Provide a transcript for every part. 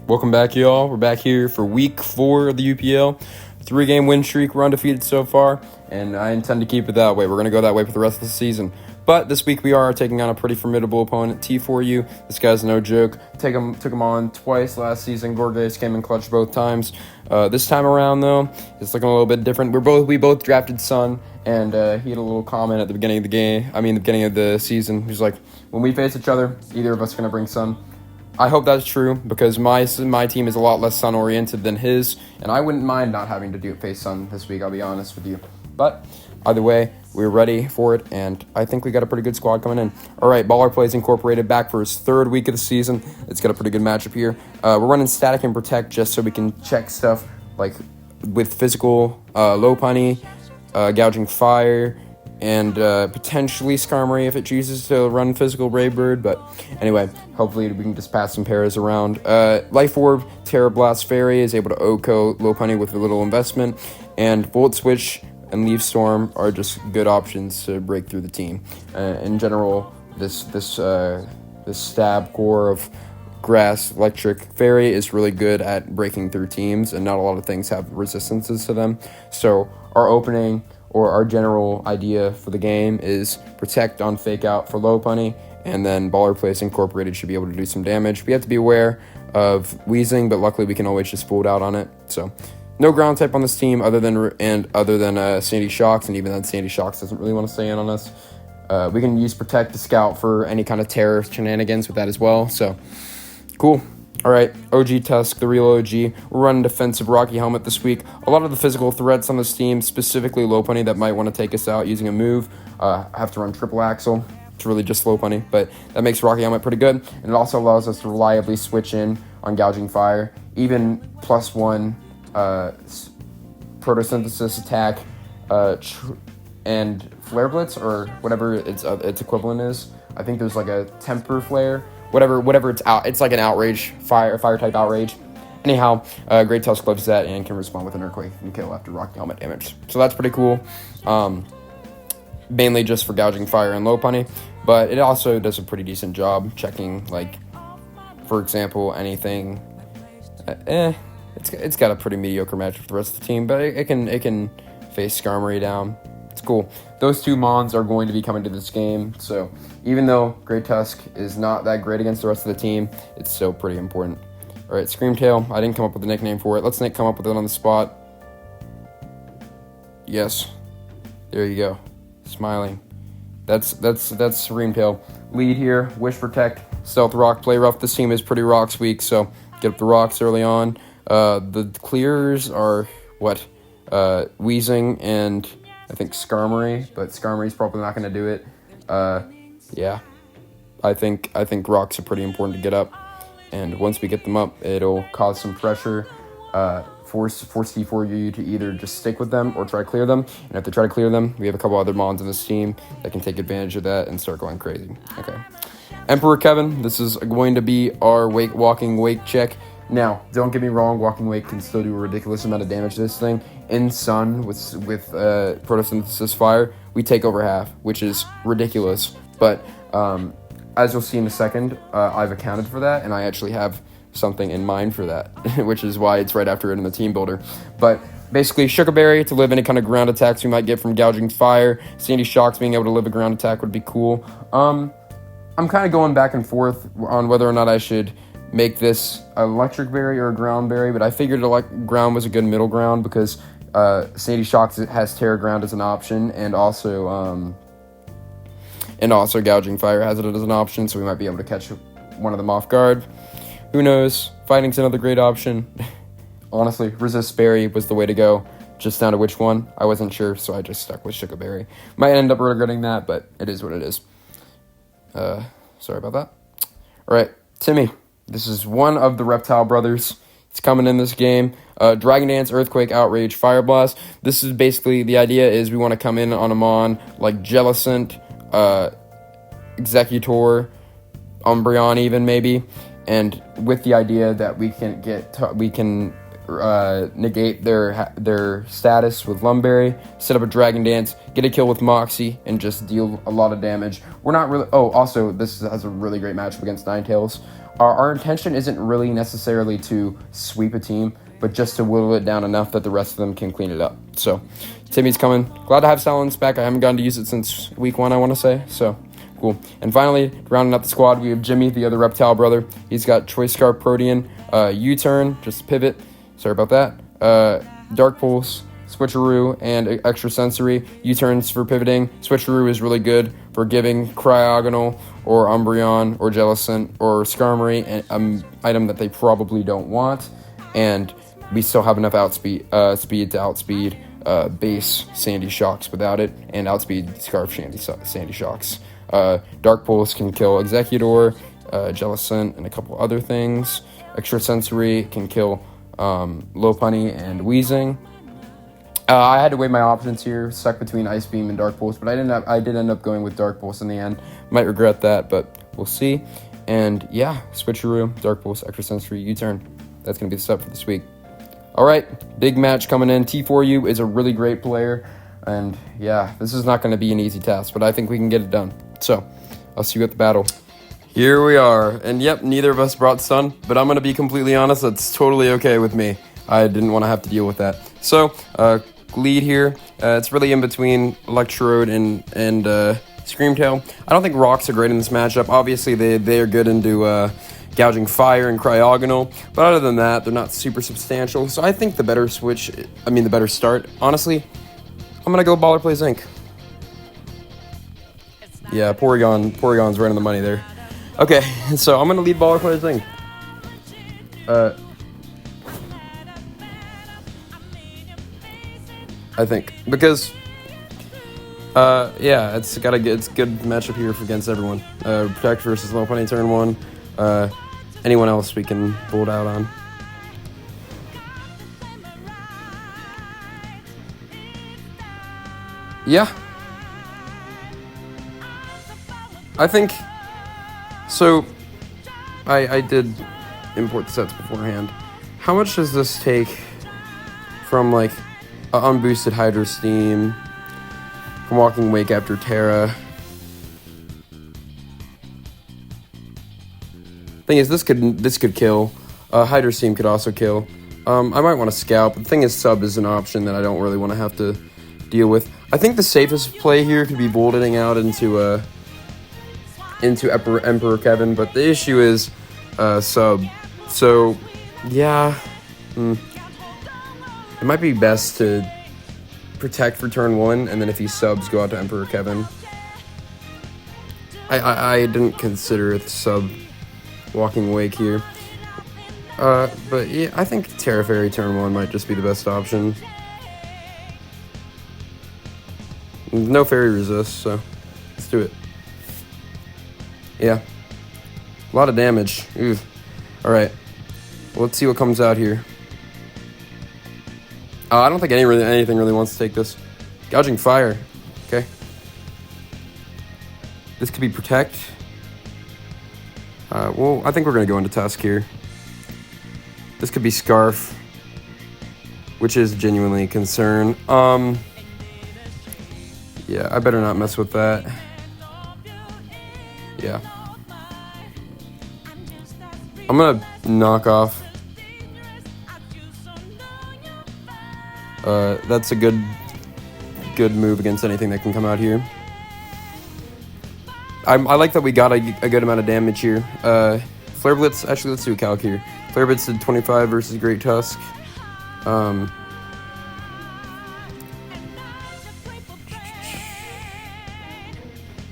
Welcome back, y'all. We're back here for week 4 of the UPL. 3-game win streak. We're undefeated so far, and I intend to keep it that way. We're going to go that way for the rest of the season. But this week we are taking on a pretty formidable opponent, T4U. This guy's no joke. Took him on twice last season. Gorgeous came in clutch both times. This time around, though, it's looking a little bit different. We both drafted Sun, and he had a little comment at the beginning of the beginning of the season. He's like, when we face each other, either of us are going to bring Sun. I hope that's true, because my team is a lot less Sun-oriented than his, and I wouldn't mind not having to face Sun this week, I'll be honest with you. But either way, we're ready for it, and I think we got a pretty good squad coming in. All right, Baller Plays Incorporated back for his 3rd week of the season. It's got a pretty good matchup here. We're running Static and Protect just so we can check stuff like with physical, low punny, gouging fire, and potentially Skarmory if it chooses to run physical Brave Bird. But anyway, hopefully we can just pass some pairs around. Life Orb, Terra Blast Fairy is able to OHKO Low Punny with a little investment, and Volt Switch and Leaf Storm are just good options to break through the team. In general, this stab core of Grass Electric Fairy is really good at breaking through teams, and not a lot of things have resistances to them. So our opening, or our general idea for the game, is Protect on Fake Out for Low Punny, and then Baller Place Incorporated should be able to do some damage. We have to be aware of Wheezing, but luckily we can always just fold out on it. So no ground type on this team other than Sandy Shocks, and even then Sandy Shocks doesn't really want to stay in on us. We can use Protect to scout for any kind of terror shenanigans with that as well. So cool. All right, OG Tusk, the real OG. We're running defensive Rocky Helmet this week. A lot of the physical threats on this team, specifically Low Punny, that might want to take us out using a move, have to run Triple Axle. It's really just Low Punny, but that makes Rocky Helmet pretty good. And it also allows us to reliably switch in on Gouging Fire, even +1 Photosynthesis attack, and Flare Blitz, or whatever its equivalent is. I think there's like a Temper Flare. Whatever it's out, it's like an outrage, fire type outrage. Anyhow, Great Tusk lives that and can respond with an Earthquake and kill after Rocky Helmet damage. So that's pretty cool. Mainly just for gouging fire and Low Punny, but it also does a pretty decent job checking, like, for example, anything. It's got a pretty mediocre match with the rest of the team, but it can face Skarmory down. It's cool. Those 2 Mons are going to be coming to this game, so even though Great Tusk is not that great against the rest of the team, it's still pretty important. All right, Screamtail. I didn't come up with a nickname for it. Let's Nick come up with it on the spot. Yes. There you go. Smiling. That's Screamtail. Lead here. Wish Protect. Stealth Rock. Play rough. This team is pretty rocks weak, so get up the rocks early on. The clears are Wheezing and I think Skarmory, but Skarmory's probably not going to do it. Yeah, I think rocks are pretty important to get up, and once we get them up, it'll cause some pressure, force T4U to either just stick with them or try to clear them. And if they try to clear them, we have a couple other Mons in this team that can take advantage of that and start going crazy. Okay, Emperor Kevin, this is going to be our walking wake check. Now, don't get me wrong, Walking Wake can still do a ridiculous amount of damage to this thing. In Sun, with Photosynthesis Fire, we take over half, which is ridiculous. But as you'll see in a second, I've accounted for that, and I actually have something in mind for that, which is why it's right after it in the team builder. But basically, Sugar Berry to live any kind of ground attacks we might get from Gouging Fire. Sandy Shocks being able to live a ground attack would be cool. I'm kind of going back and forth on whether or not I should make this Electric Berry or a Ground Berry, but I figured ground was a good middle ground because Sandy Shocks has Terra Ground as an option, and also Gouging Fire has it as an option, so we might be able to catch one of them off guard. Who knows? Fighting's another great option. Honestly, Resist Berry was the way to go, just down to which one. I wasn't sure, so I just stuck with Sugar Berry. Might end up regretting that, but it is what it is. Sorry about that. All right, Timmy. This is one of the Reptile Brothers. It's coming in this game. Dragon Dance, Earthquake, Outrage, Fire Blast. This is basically, the idea is we want to come in on a Mon like Jellicent, Executor, Umbreon even maybe, and with the idea that we can negate their status with Lumberry, set up a Dragon Dance, get a kill with Moxie, and just deal a lot of damage. We're not really... Oh, also, this has a really great matchup against Ninetales. our intention isn't really necessarily to sweep a team, but just to whittle it down enough that the rest of them can clean it up. So Timmy's coming. Glad to have Salins back. I haven't gotten to use it since week 1, I want to say. So cool. And finally, rounding out the squad, we have Jimmy, the other reptile brother. He's got Choice Scarf Protean, U-Turn, just pivot. Sorry about that. Dark Pulse, Switcheroo, and Extra Sensory. U-Turns for pivoting. Switcheroo is really good for giving Cryogonal or Umbreon or Jellicent or Skarmory an item that they probably don't want. And we still have enough speed to outspeed base Sandy Shocks without it, and outspeed Scarf Sandy Shocks. Dark Pulse can kill Executor, Jellicent, and a couple other things. Extra Sensory can kill Lopunny and Weezing. I had to weigh my options here, stuck between Ice Beam and Dark Pulse, but I did end up going with Dark Pulse in the end. Might regret that, but we'll see. And yeah, Switcheroo, Dark Pulse, Extra Sensory, U-Turn. That's going to be the setup for this week. All right, big match coming in. T4U is a really great player, and yeah, this is not going to be an easy task, but I think we can get it done. So, I'll see you at the battle. Here we are, and yep, neither of us brought stun, but I'm going to be completely honest, that's totally okay with me. I didn't want to have to deal with that. So, lead here, it's really in between Electrode and Screamtail. I don't think Rocks are great in this matchup. Obviously, they are good into Gouging Fire and Cryogonal, but other than that, they're not super substantial. So I think the better start, honestly, I'm going to go Baller Plays Inc. Yeah, Porygon's right on the money there. Okay, so I'm going to lead Baller Plays Inc. I think, because yeah, it's good matchup here against everyone. Protect versus Lopunny turn 1. Anyone else we can pull it out on. Yeah. I think, so I did import the sets beforehand. How much does this take from like an unboosted Hydro Steam, from Walking Wake after Terra? Thing is, this could kill. Hydro Steam could also kill. I might want to Scalp. The thing is, Sub is an option that I don't really want to have to deal with. I think the safest play here could be Bolting out into Emperor Kevin, but the issue is Sub. So, yeah, it might be best to Protect for turn 1, and then if he subs, go out to Emperor Kevin. I didn't consider the sub Walking Wake here. But yeah, I think Terra Fairy turn 1 might just be the best option. No Fairy Resist, so let's do it. Yeah. A lot of damage. Ooh. Alright. Well, let's see what comes out here. I don't think anything really wants to take this. Gouging Fire. Okay. This could be Protect. Well, I think we're going to go into Tusk here. This could be Scarf, which is genuinely a concern. Yeah, I better not mess with that. Yeah. I'm going to knock off. That's a good move against anything that can come out here. I like that we got a good amount of damage here. Flare Blitz, actually, let's do a calc here. Flare Blitz did 25 versus Great Tusk.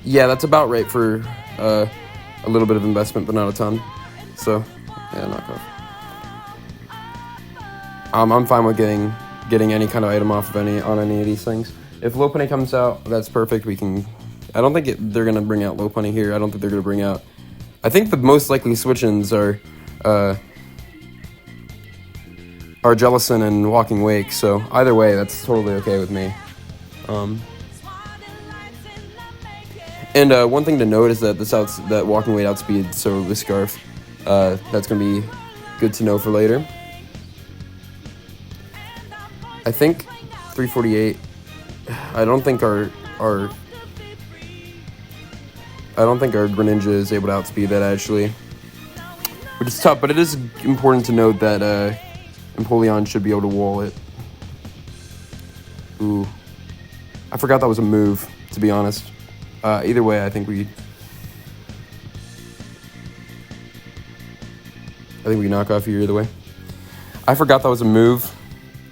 Yeah, that's about right for a little bit of investment, but not a ton. So, yeah, knock off. I'm fine with getting any kind of item off of any of these things. If Lopunny comes out, that's perfect. We can. I don't think they're gonna bring out Lopunny here. I don't think they're gonna bring out. I think the most likely switch-ins are Jellicent and Walking Wake. So either way, that's totally okay with me. And one thing to note is that that Walking Wake outspeed, so with Scarf, that's gonna be good to know for later. I think 348. I don't think our Greninja is able to outspeed that actually. which is tough, but it is important to note that Empoleon should be able to wall it. Ooh. I forgot that was a move, to be honest. Either way, I think we knock off here either way. I forgot that was a move.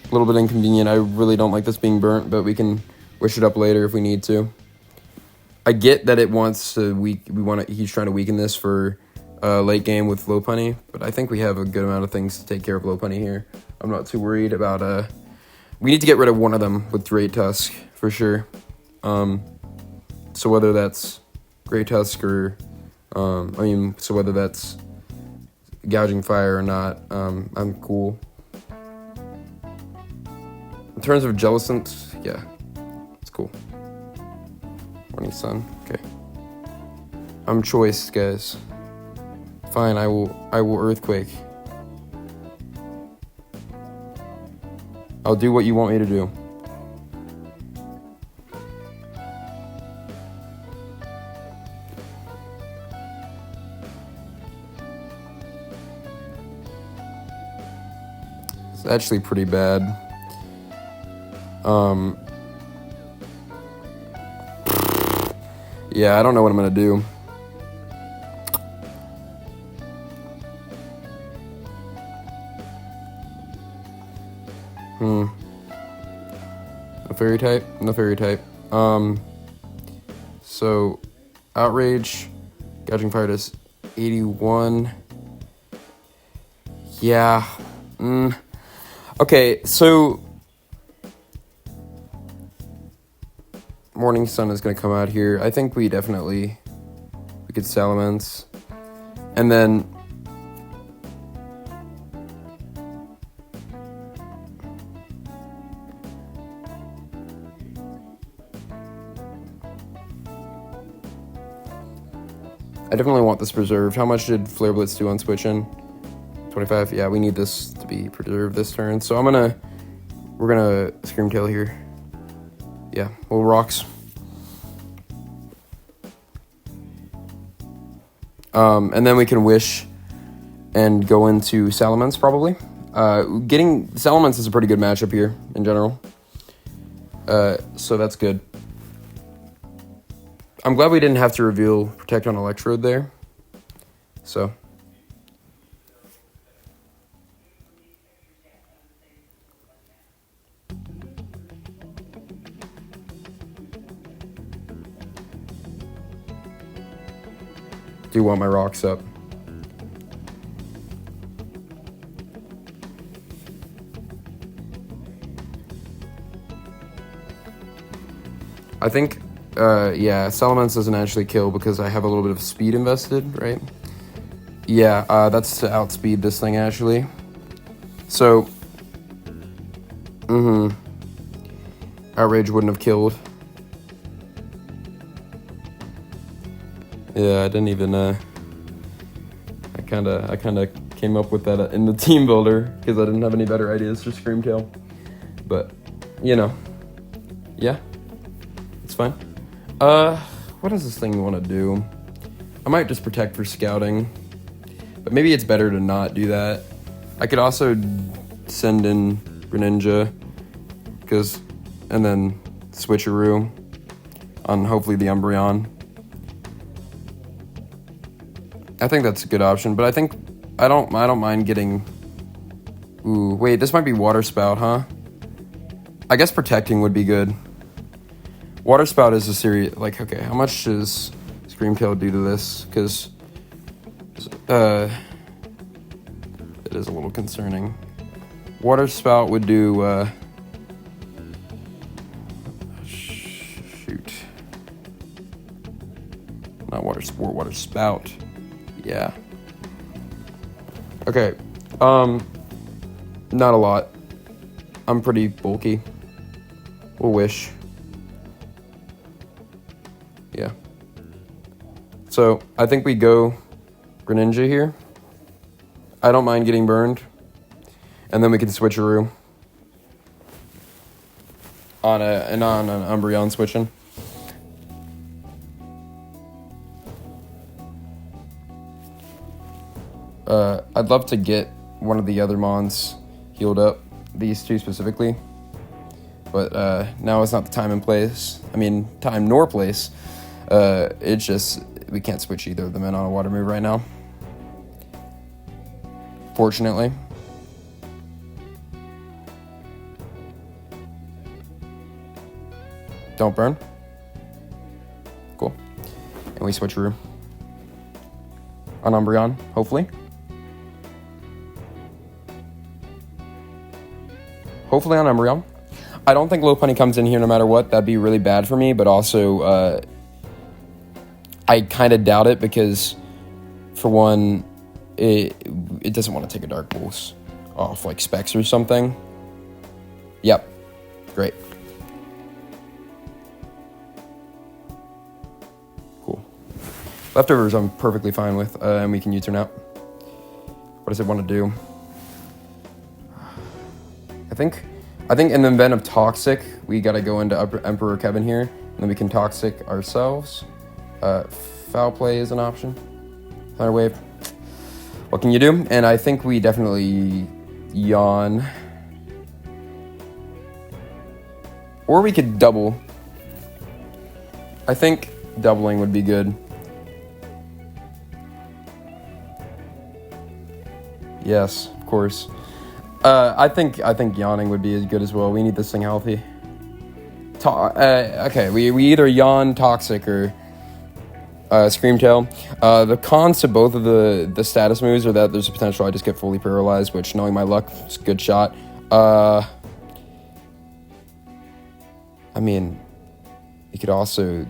A little bit inconvenient. I really don't like this being burnt, but we can wish it up later if we need to. I get that it wants to he's trying to weaken this for late game with Lopunny, but I think we have a good amount of things to take care of Lopunny here. I'm not too worried about we need to get rid of one of them with Great Tusk for sure. So whether that's Great Tusk or so whether that's Gouging Fire or not, I'm cool. In terms of Jellicent, yeah, it's cool. Morning Sun, okay. I'm choice, guys. Fine, I will Earthquake. I'll do what you want me to do. It's actually pretty bad. Yeah, I don't know what I'm gonna do. No fairy type? No fairy type. So Outrage, Gouging Fire does 81. Yeah. Okay, so Morning Sun is going to come out here. I think we could Salamence. And then I definitely want this preserved. How much did Flare Blitz do on switching? 25. Yeah, we need this to be preserved this turn. So we're gonna Scream Tail here. Yeah, little rocks. And then we can wish and go into Salamence probably. Getting Salamence is a pretty good matchup here in general. So that's good. I'm glad we didn't have to reveal Protect on Electrode there. So. Do want my rocks up. I think, yeah, Salamence doesn't actually kill because I have a little bit of speed invested, right? Yeah, that's to outspeed this thing, actually. So, Outrage wouldn't have killed. Yeah, I didn't even, I kind of came up with that in the team builder because I didn't have any better ideas for Scream Tail. But, yeah, it's fine. What does this thing want to do? I might just Protect for scouting, but maybe it's better to not do that. I could also send in Greninja, and then Switcheroo on hopefully the Umbreon. I think that's a good option, but I don't mind getting. Ooh, wait, this might be Water Spout, huh? I guess Protecting would be good. Water Spout is a serious. Like, okay, how much does Scream Tail do to this? Because it is a little concerning. Water Spout would do. Shoot. Not Water Sport. Water Spout. Yeah. Okay. Not a lot. I'm pretty bulky. We'll wish. Yeah. So, I think we go Greninja here. I don't mind getting burned. And then we can Switcheroo. On an Umbreon switching. I'd love to get one of the other mons healed up, these two specifically. But now is not the time and place. I mean, time nor place. It's just, we can't switch either of them in on a water move right now. Fortunately. Don't burn. Cool. And we switch Rue on Umbreon, hopefully. Hopefully on Umbreon. I don't think Lopunny comes in here no matter what. That'd be really bad for me, but also I kind of doubt it because, for one, it doesn't want to take a Dark Pulse off like Specs or something. Yep. Great. Cool. Leftovers I'm perfectly fine with, and we can U-turn out. What does it want to do? I think in the event of Toxic, we gotta go into Emperor Kevin here, and then we can Toxic ourselves. Foul Play is an option. Thunder Wave. What can you do? And I think we definitely Yawn. Or we could double. I think doubling would be good. Yes, of course. I think yawning would be as good as well. We need this thing healthy. Okay, we either yawn, Toxic, or Screamtail. The cons to both of the status moves are that there's a potential I just get fully paralyzed, which, knowing my luck, is a good shot. I mean, you could also,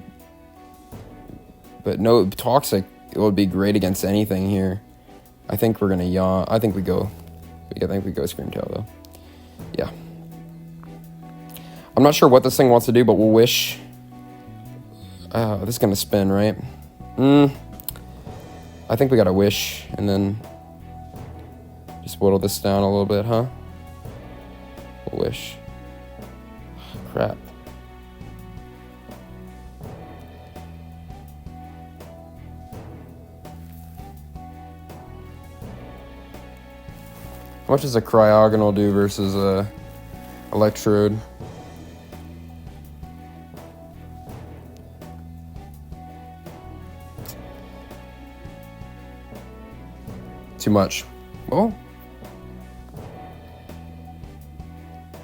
but no, Toxic, it would be great against anything here. I think we're gonna yawn. I think we go Screamtail though. Yeah. I'm not sure what this thing wants to do, but we'll wish. This is gonna spin, right? I think we gotta wish and then just whittle this down a little bit, huh? We'll wish. Crap. How much does a Cryogonal do versus a Electrode? Too much. Well,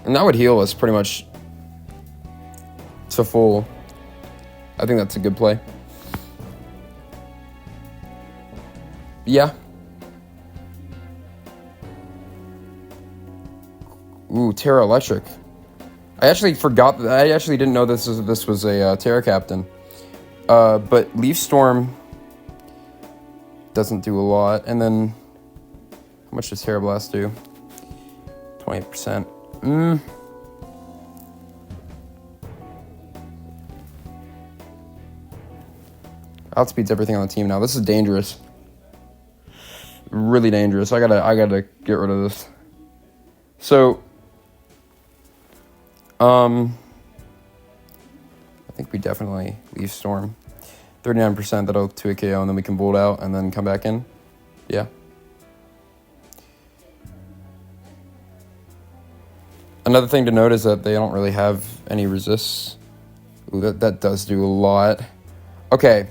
and that would heal us pretty much to full. I think that's a good play. Yeah. Ooh, Terra Electric. I actually forgot that. I actually didn't know this was a Terra Captain. But Leaf Storm doesn't do a lot. And then, how much does Terra Blast do? 20%. Outspeeds everything on the team now. This is dangerous. Really dangerous. I gotta get rid of this. So, I think we definitely Leaf Storm. 39%, that'll 2 KO, and then we can bolt out and then come back in. Yeah. Another thing to note is that they don't really have any resists. Ooh, that does do a lot. Okay.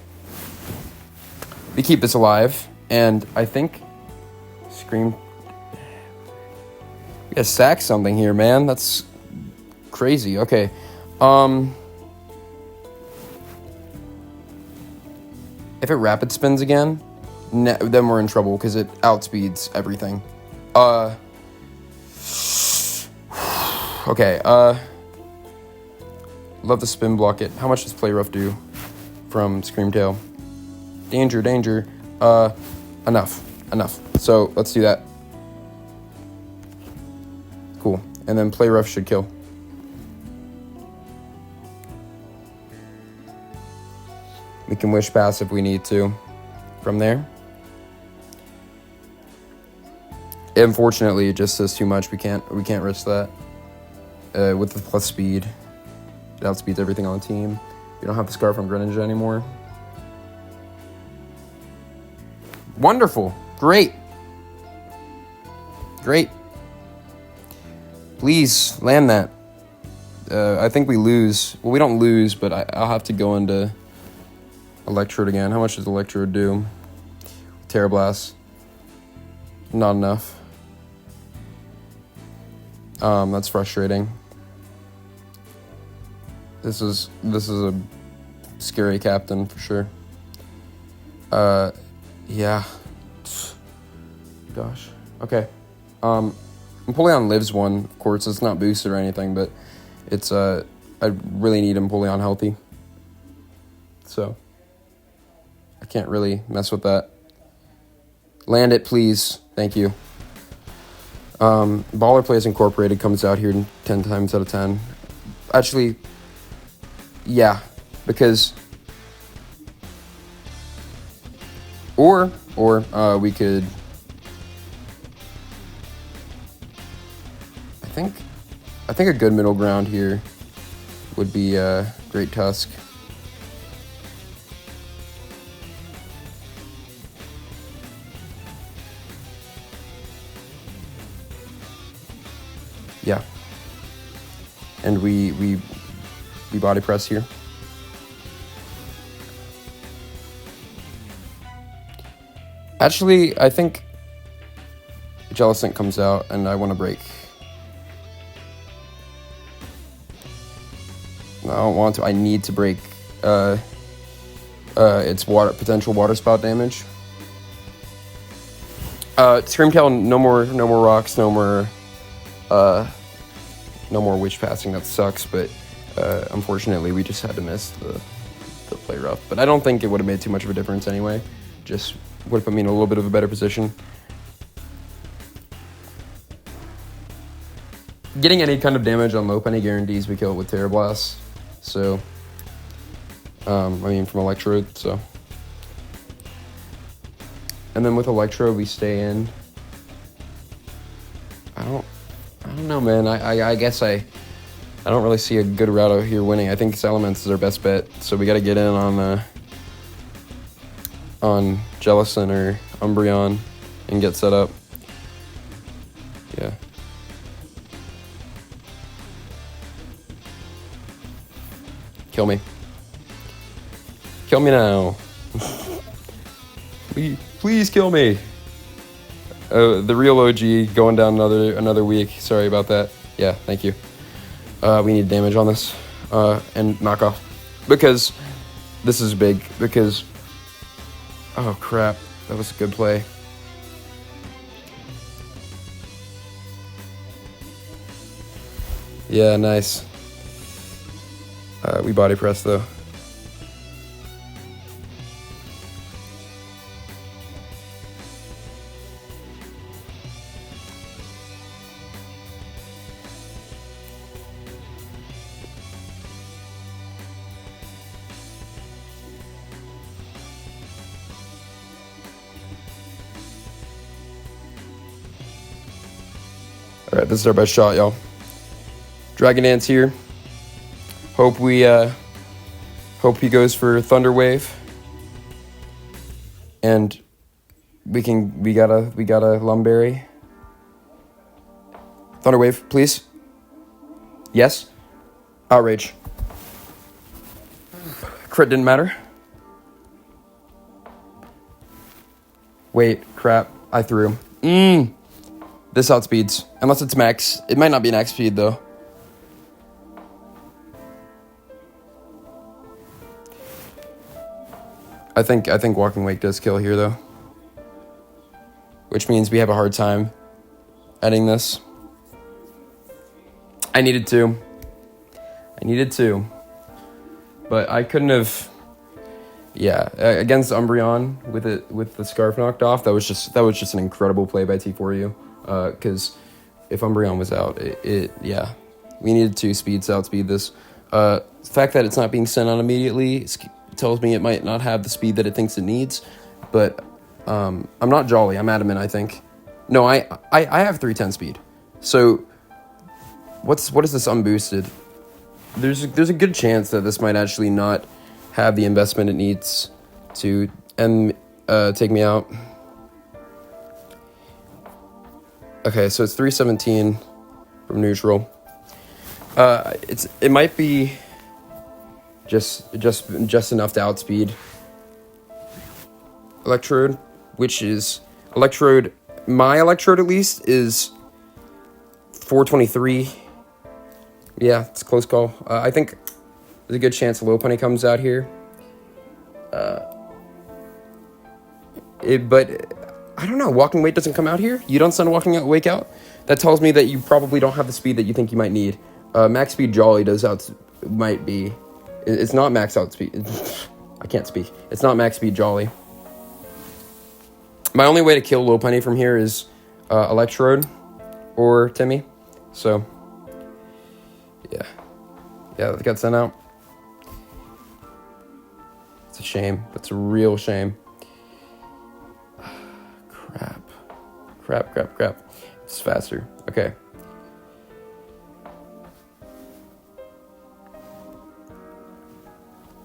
We keep this alive, and I think Scream. We gotta sack something here, man. That's crazy. Okay. If it rapid spins again, then we're in trouble because it outspeeds everything. Okay. Love to spin block it. How much does Play Rough do from Screamtail? Danger, danger. Enough. So let's do that. Cool. And then Play Rough should kill. We can Wish Pass if we need to from there. Unfortunately, it just says too much. We can't risk that. With the plus speed, it outspeeds everything on the team. We don't have the Scarf on Greninja anymore. Wonderful. Great. Great. Please land that. I think we lose. Well, we don't lose, but I'll have to go into Electrode again. How much does Electrode do? Terra Blast. Not enough. That's frustrating. This is a scary captain for sure. Yeah. Gosh. Okay. Empoleon lives one, of course. It's not boosted or anything, but it's I really need Empoleon healthy. So I can't really mess with that. Land it, please. Thank you. Baller Plays Incorporated comes out here 10 times out of 10. Actually, yeah, because or we could. I think a good middle ground here would be Great Tusk. Yeah. And we body press here. Actually, I think Jellicent comes out and I want to break. No, I don't want to. I need to break its potential water spout damage. Screamtail, no more rocks, no more Witch Passing. That sucks, but unfortunately we just had to miss the play rough. But I don't think it would have made too much of a difference anyway. Just would have put me in a little bit of a better position. Getting any kind of damage on low penny guarantees we kill it with Terra Blast. So, from Electrode, so. And then with Electrode, we stay in. I don't know, man. I guess I don't really see a good route out here winning. I think Salamence is our best bet, so we got to get in on Jellicent or Umbreon and get set up. Yeah. Kill me. Kill me now. Please kill me. The real OG going down another week. Sorry about that. Yeah, thank you. We need damage on this. And knock off. Because this is big. Because... Oh, crap. That was a good play. Yeah, nice. We body press, though. All right, this is our best shot, y'all. Dragon Dance here. Hope he goes for Thunder Wave. And we got a Lumberry. Thunder Wave, please. Yes. Outrage. Crit didn't matter. Wait, crap. I threw. This outspeeds. Unless it's max. It might not be max speed, though. I think Walking Wake does kill here, though. Which means we have a hard time ending this. I needed to. But I couldn't have... Yeah, against Umbreon with the Scarf knocked off, that was just an incredible play by T4U. Because if Umbreon was out, yeah, we needed to outspeed this. The fact that it's not being sent on immediately tells me it might not have the speed that it thinks it needs. But I'm not Jolly. I'm Adamant, I think. No, I have 310 speed. So what is this unboosted? There's a good chance that this might actually not have the investment it needs to take me out. Okay, so it's 317 from neutral. It might be just enough to outspeed electrode, which is my electrode at least is 423. Yeah, it's a close call. I think there's a good chance low punny comes out here. But I don't know. Walking weight doesn't come out here. You don't send walking weight out. That tells me that you probably don't have the speed that you think you might need. Max speed Jolly might be. It's not max out speed. I can't speak. It's not max speed Jolly. My only way to kill low punny from here is electrode or Timmy. So yeah, that got sent out. It's a shame. That's a real shame. Crap. It's faster. Okay.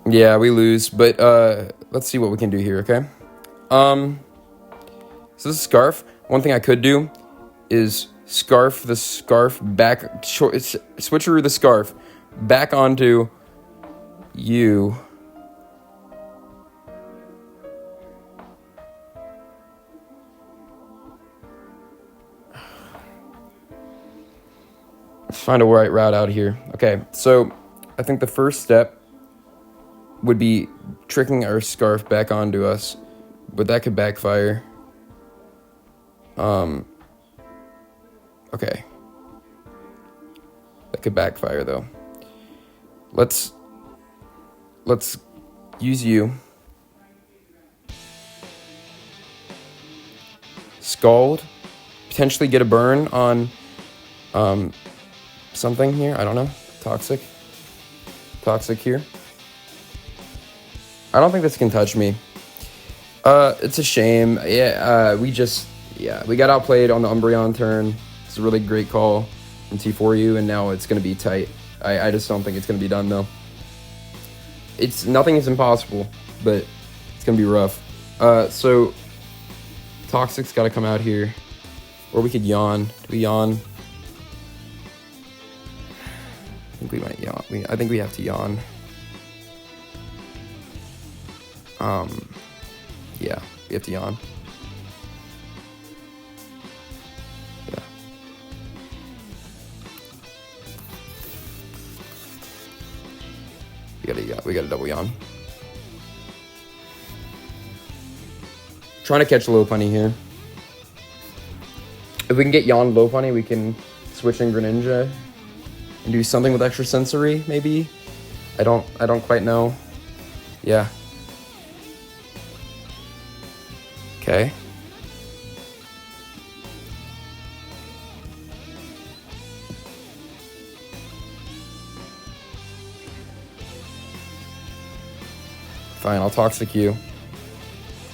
Yeah, we lose, but let's see what we can do here, okay? So this is Scarf. One thing I could do is switcheroo the Scarf back onto you. Let's find a right route out here. Okay, so I think the first step would be tricking our Scarf back onto us, but that could backfire. Okay. That could backfire though. Let's use you. Scald. Potentially get a burn on something here. I don't know. Toxic here. I don't think this can touch me. It's a shame. We got outplayed on the Umbreon turn. It's a really great call from T4U, and now it's going to be tight. I just don't think it's going to be done, though. Nothing is impossible, but it's going to be rough. So Toxic's got to come out here. Or we could yawn. Do we yawn? I think we might yawn. I think we have to yawn. Yeah, we have to yawn. Yeah. We gotta double yawn. Trying to catch low punny here. If we can get yawn low punny, we can switch in Greninja and do something with extra sensory, maybe. I don't quite know. Yeah. Okay. Fine, I'll Toxic you.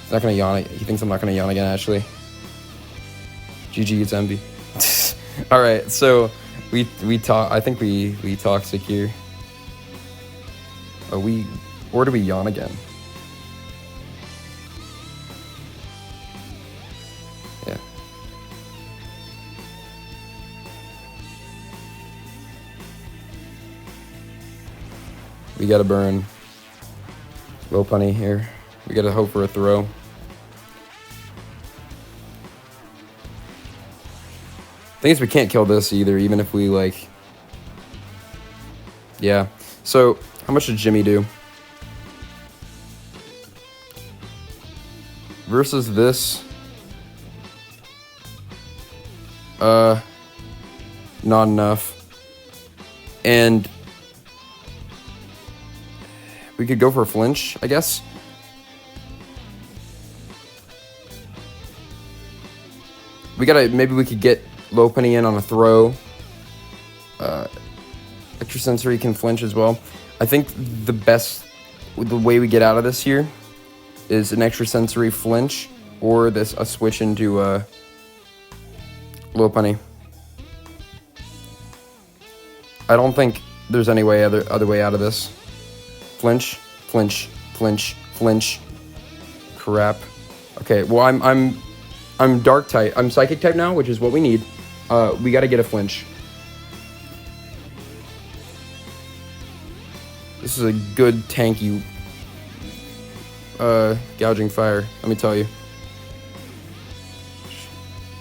He's not gonna yawn. He thinks I'm not gonna yawn again, actually. GG, it's envy. Alright, so I think we Toxic here. Or do we yawn again? Yeah. We gotta burn low punny here. We gotta hope for a throw. Thing is, we can't kill this either, even if we like. Yeah. So how much did Jimmy do? Versus this. Not enough. And we could go for a flinch, I guess. Maybe we could get low punny in on a throw. Extra sensory can flinch as well. I think the way we get out of this here is an extra sensory flinch or a switch into low punny. I don't think there's any other way out of this. Flinch. Crap. Okay, well I'm I'm dark type. I'm psychic type now, which is what we need. We got to get a flinch. This is a good tanky gouging fire, let me tell you.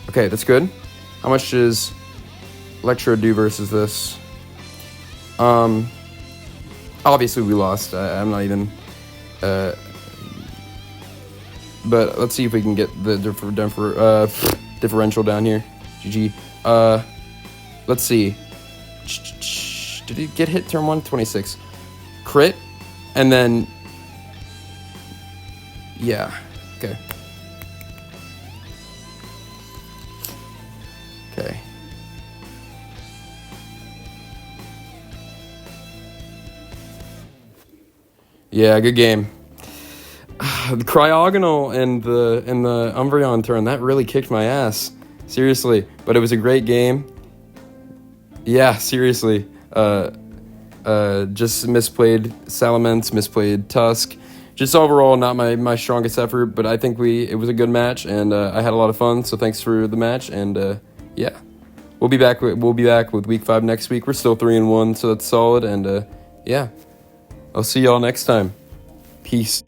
Okay, that's good. How much does Electro do versus this? Obviously we lost. I'm not even... but let's see if we can get the differential down here. GG. Let's see. Did he get hit turn 1? 26. Crit. And then... yeah. Okay. Okay. Yeah, good game. The Cryogonal and the Umbreon turn, that really kicked my ass. Seriously. But it was a great game. Yeah, seriously. Just misplayed Salamence, misplayed Tusk. Just overall not my strongest effort, but I think it was a good match, and I had a lot of fun, so thanks for the match, and yeah. We'll be back with week 5 next week. We're still 3-1, so that's solid, and yeah. I'll see y'all next time. Peace.